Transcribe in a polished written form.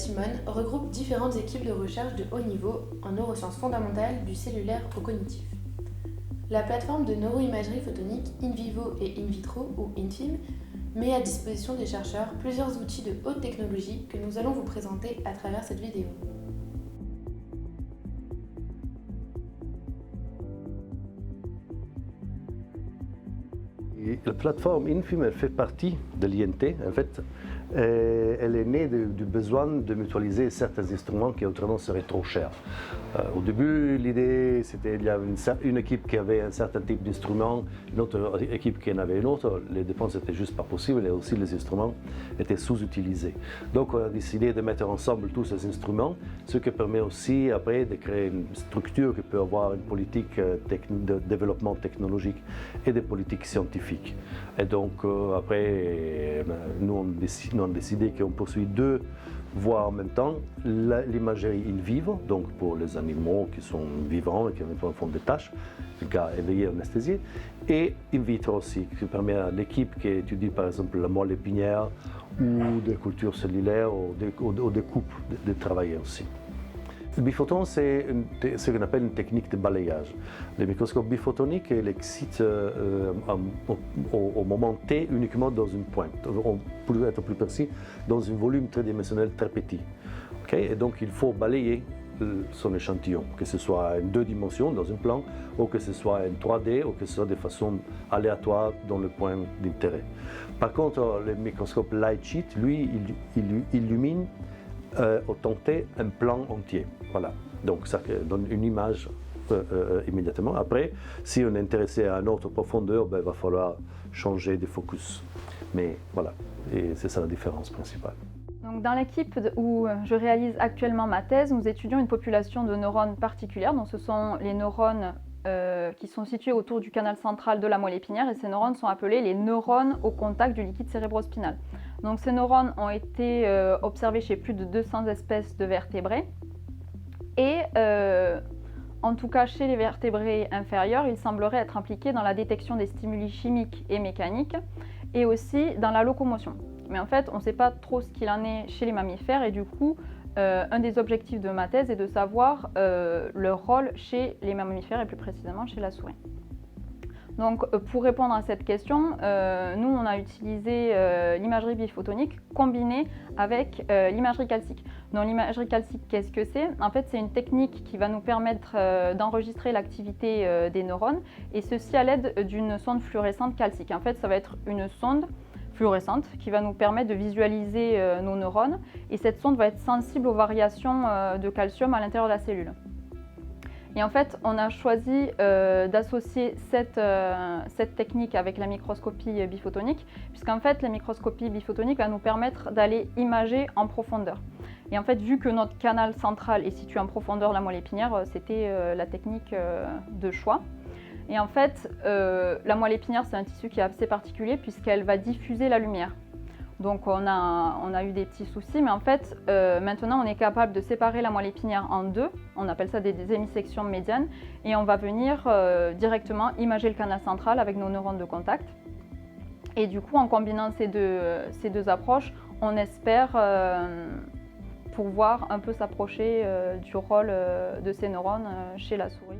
Simone regroupe différentes équipes de recherche de haut niveau en neurosciences fondamentales du cellulaire au cognitif. La plateforme de neuroimagerie photonique in vivo et in vitro, ou INFIM, met à disposition des chercheurs plusieurs outils de haute technologie que nous allons vous présenter à travers cette vidéo. Et la plateforme INFIM, elle fait partie de l'INT. En fait, elle est née du besoin de mutualiser certains instruments qui autrement seraient trop chers. Au début, l'idée, c'était qu'il y avait une équipe qui avait un certain type d'instrument, une autre équipe qui en avait une autre. Les dépenses n'étaient juste pas possibles et aussi les instruments étaient sous-utilisés. Donc, on a décidé de mettre ensemble tous ces instruments, ce qui permet aussi après de créer une structure qui peut avoir une politique de développement technologique et des politiques scientifiques. Et donc, après, nous, on a décidé qu'on poursuit deux voies en même temps, l'imagerie in vivo, donc pour les animaux qui sont vivants et qui font des tâches, les cas éveillés anesthésiés, et in vitro aussi, qui permet à l'équipe qui étudie par exemple la moelle épinière ou des cultures cellulaires ou des coupes de travailler aussi. Le biphoton, c'est ce qu'on appelle une technique de balayage. Le microscope biphotonique, il excite au moment T uniquement dans une pointe, pour être plus précis, dans un volume tridimensionnel très petit. Okay? Et donc il faut balayer son échantillon, que ce soit en 2 dimensions dans un plan, ou que ce soit en 3D, ou que ce soit de façon aléatoire dans le point d'intérêt. Par contre, le microscope light sheet, lui, il illumine au tenter un plan entier. Voilà. Donc ça donne une image immédiatement. Après, si on est intéressé à une autre profondeur, il va falloir changer de focus. Mais voilà, et c'est ça la différence principale. Donc dans l'équipe où je réalise actuellement ma thèse, nous étudions une population de neurones particulière. Donc ce sont les neurones qui sont situés autour du canal central de la moelle épinière, et ces neurones sont appelés les neurones au contact du liquide cérébrospinal. Donc ces neurones ont été observés chez plus de 200 espèces de vertébrés, et en tout cas chez les vertébrés inférieurs, ils sembleraient être impliqués dans la détection des stimuli chimiques et mécaniques, et aussi dans la locomotion. Mais en fait, on ne sait pas trop ce qu'il en est chez les mammifères, et du coup, un des objectifs de ma thèse est de savoir leur rôle chez les mammifères, et plus précisément chez la souris. Donc, pour répondre à cette question, nous, on a utilisé l'imagerie biphotonique combinée avec l'imagerie calcique. Donc, l'imagerie calcique, qu'est-ce que c'est? En fait, c'est une technique qui va nous permettre d'enregistrer l'activité des neurones, et ceci à l'aide d'une sonde fluorescente calcique. En fait, ça va être une sonde fluorescente qui va nous permettre de visualiser nos neurones, et cette sonde va être sensible aux variations de calcium à l'intérieur de la cellule. Et en fait, on a choisi d'associer cette technique avec la microscopie biphotonique, puisqu'en fait, la microscopie biphotonique va nous permettre d'aller imager en profondeur. Et en fait, vu que notre canal central est situé en profondeur de la moelle épinière, c'était la technique de choix. Et en fait, la moelle épinière, c'est un tissu qui est assez particulier puisqu'elle va diffuser la lumière. Donc on a eu des petits soucis, mais en fait, maintenant on est capable de séparer la moelle épinière en deux. On appelle ça des hémisections médianes, et on va venir directement imager le canal central avec nos neurones de contact. Et du coup, en combinant ces deux approches, on espère pouvoir un peu s'approcher du rôle de ces neurones chez la souris.